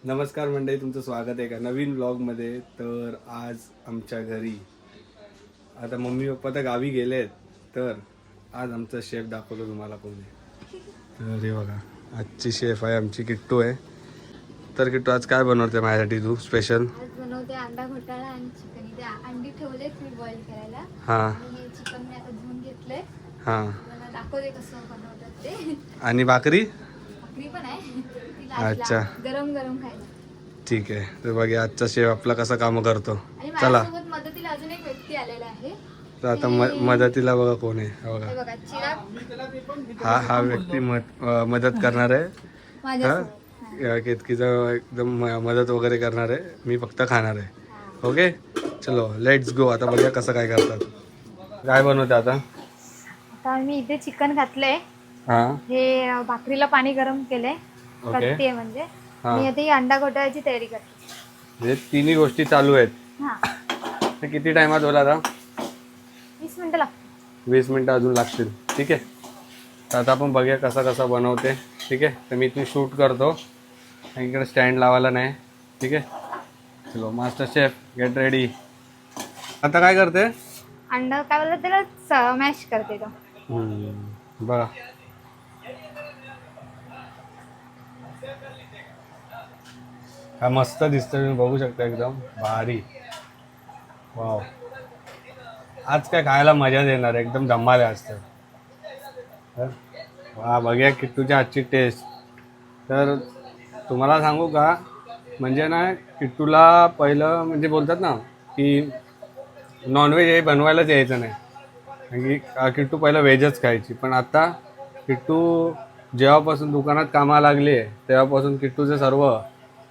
नमस्कार मंडळी, तुमचं स्वागत आहे का नवीन ब्लॉगमध्ये. तर आज आमच्या घरी आता मम्मी पप्पा तर गावी गेलेत, तर आज आमचा शेफ दाखवतो तुम्हाला कोण आहे. तर हे बघा, आजची शेफ आहे आमची किट्टू आहे. तर किट्टू आज काय बनवते माझ्यासाठी तू स्पेशल? आज बनवते अंडा घोटाळा आणि चिकन. इथे अंडी ठेवलेत मी बॉईल करायला. हां आणि हे चिकन मी आता धुवून घेतलंय. हां. मला दाखवते कसं बनवतात ते. आणि भाकरी? भाकरी पण आहे ती अच्छा. लास्टला गरम गरम खायला. ठीक आहे, तर बघा आजचा शेफ आपला कसा काम करतो. आणि चला, माझ्यासोबत मदतीला अजून एक व्यक्ती आलेला आहे. तर आता मदतीला बघा कोण आहे. हा हे बघा, बघा चिराग हा व्यक्ती मदत करणार आहे. माझ्यासोबत. केतकीचं एकदम मदत वगैरे करणार आहे, मी फक्त खाणार आहे. ओके, चलो लेट्स गो. आता बघूया कसं काय करतात. काय बनवते आता? आता मी इथे चिकन घातलंय. हां हे भाकरीला पाणी गरम केलंय. ओके. करते म्हणजे हां, मी आता ही अंडा घोटाळ्याची तयारी करते. म्हणजे तिन्ही गोष्टी चालू आहेत. हा, तर किती टायमात होला आता? 20 मिनिटं लागतात. 20 मिनटं अजून लागतील. ठीक आहे, तर आता आपण बघूया कसा कसा बनवते. ठीक आहे, तर मी इथून शूट करतो आणि इकडे स्टँड लावायला नाही. ठीक आहे, चलो मास्टर शेफ गेट रेडी. आता काय करते? अंडा काय बोलतात त्याला मॅश करते तो. बघा, हा मस्त दिसतं, तुम्ही बघू शकता, एकदम भारी. वाव, आज काय खायला मजा येणार, एकदम धमाल आहे आज तर. वा, बघूया किट्टूच्या आजची टेस्ट. तर तुम्हाला सांगू का, म्हणजे ना किट्टूला पहिलं म्हणजे बोलतात ना की नॉनव्हेज हे बनवायलाच यायचं नाही. कारण की किट्टू पहिलं व्हेजच खायची, पण आता किट्टू जेव्हापासून दुकानात कामाला लागली आहे तेव्हापासून किट्टूचं सर्व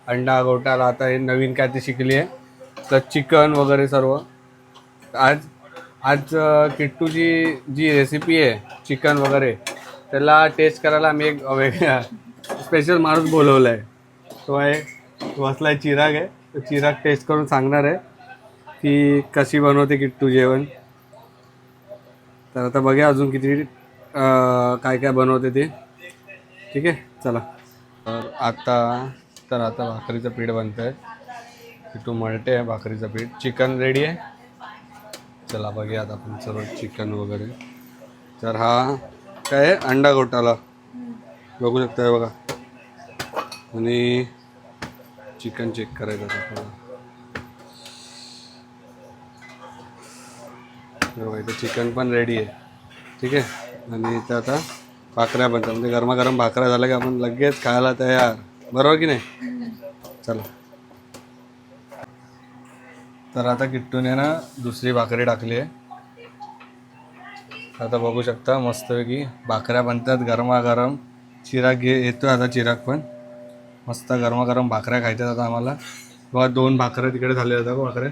अंडा घोटाळा, आता हे नवीन काय ते शिकली आहे, तर चिकन वगैरे सर्व. आज आज किट्टूची जी रेसिपी आहे चिकन वगैरे, त्याला टेस्ट करायला आम्ही एक वेगळा स्पेशल माणूस बोलवला आहे. तो आहे बसलाय, चिराग आहे. तो चिराग टेस्ट करून सांगणार आहे की कशी बनवते किट्टू जेवण. तर आता बघूया अजून किती काय काय बनवते ते. ठीक आहे, चला. तर आता भाकरीचं पीठ बनतं आहे. किट्टू मळते आहे भाकरीचं पीठ. चिकन रेडी आहे. चला बघूया आता आपण सर्व चिकन वगैरे. तर हा काय आहे, अंडा घोटाळा बघू शकता हे बघा. आणि चिकन चेक करायचं आता. बघा इथं चिकन पण रेडी आहे. ठीक आहे, आणि इथं आता भाकऱ्या बनतात, म्हणजे गरमागरम भाकऱ्या झाल्या की आपण लगेच खायला तयार, बरोबर की नाही? चला. तर आता किट्टूने ना दुसरी भाकरी टाकली आहे. आता बघू शकता मस्तपैकी भाकऱ्या बनतात गरमागरम. चिराग येतोय आता, चिराग पण मस्त गरमागरम भाकऱ्या खायच्यात आता आम्हाला. बघा 2 भाकऱ्या तिकडे झाल्या होत्या का भाकऱ्या.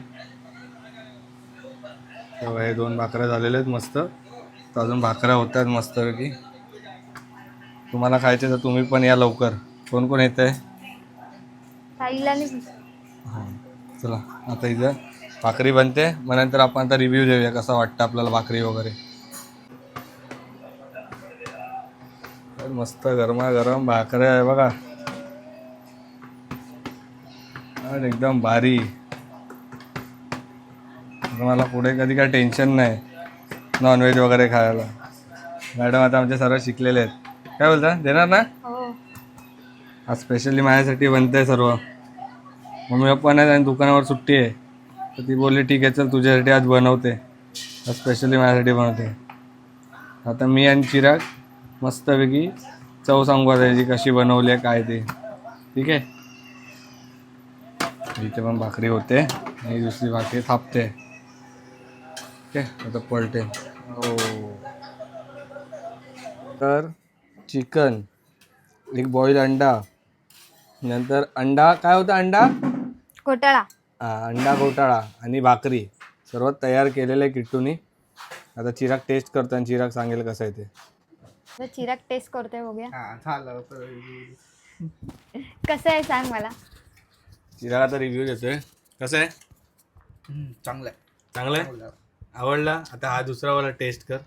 तेव्हा हे 2 भाकऱ्या झालेल्या आहेत मस्त. तर अजून भाकऱ्या होत आहेत मस्तपैकी. तुम्हाला खायचे तर तुम्ही पण या लवकर. कोण कोण येत आहे? ताईला हां, चला. आता इथं भाकरी बनते, मग नंतर आपण आता रिव्ह्यू देऊया कसं वाटतं आपल्याला भाकरी वगैरे. तर मस्त गरमागरम भाकऱ्या आहे बघा, आणि एकदम भारी. मला पुढे कधी काय टेन्शन नाही नॉनव्हेज वगैरे खायला. मॅडम आता आमचे सर्व शिकलेले आहेत. काय बोलता, देणार ना? हो. आज स्पेशली माझ्यासाठी बनतं आहे सर्व. मम्मी पप्पा नाही आणि दुकानावर सुट्टी आहे, तर ती बोलली ठीक आहे चल तुझ्यासाठी आज बनवते. आज स्पेशली माझ्यासाठी बनवते. आता मी आणि चिराग मस्तपैकी चव सांगू त्याची कशी बनवली आहे काय ते. ठीक आहे, इथे पण भाकरी होते आणि दुसरी भाकरी थापते. ठीक आहे, आता पलटे. हो, तर चिकन, एक बॉईल अंडा, नंतर अंडा काय होता, अंडा घोटाळा. अंडा घोटाळा आणि भाकरी सर्व तयार केलेलं आहे किट्टूनी. आता चिराग टेस्ट करतो आणि चिराग सांगेल कसं आहे ते. आता चिराग टेस्ट करतोय, बघूया झालं. कसं आहे सांग मला. चिराग आता रिव्ह्यू देतोय. कसं आहे? चांगलं आहे. चांगलं आहे, आवडला. आता हा दुसरा वाला टेस्ट कर.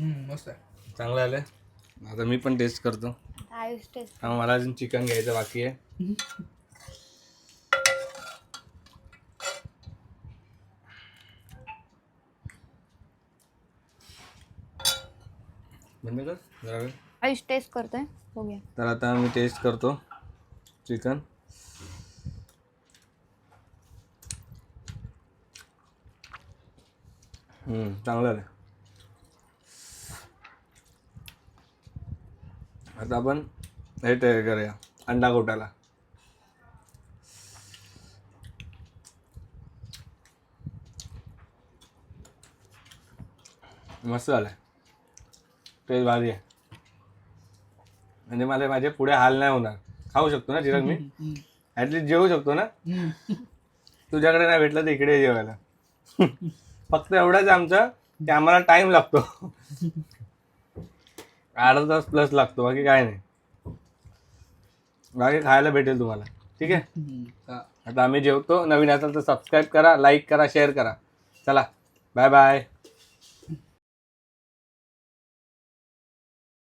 मस्त आहे. चांगलं आलं. आता मी पण टेस्ट करतो. आयुष टेस्ट. हा मला अजून चिकन घ्यायचं बाकी आहे. बंद कर जरा वेळ. आयुष टेस्ट करतोय बघूया. तर आता मी टेस्ट करतो चिकन. चांगलं आलं. आता आपण हे तयार करूया अंडा घोटाला. मस्त झालं. टेस्ट भारी आहे. म्हणजे मला माझे पुढे हाल नाही होणार. खाऊ शकतो ना चिराग मी. ॲटलीस्ट जेवू शकतो ना. तुझ्याकडे नाही भेटलं तर इकडे जेवायला. फक्त एवढंच आमचं की आम्हाला टाइम लागतो. अर्धा तास प्लस लागतो. बाकी काय नाही. बाकी खायला भेटेल तुम्हाला. ठीक आहे. आता आम्ही जेवतो. नवीन असेल तर सबस्क्राईब करा, लाईक करा, शेअर करा. चला बाय बाय.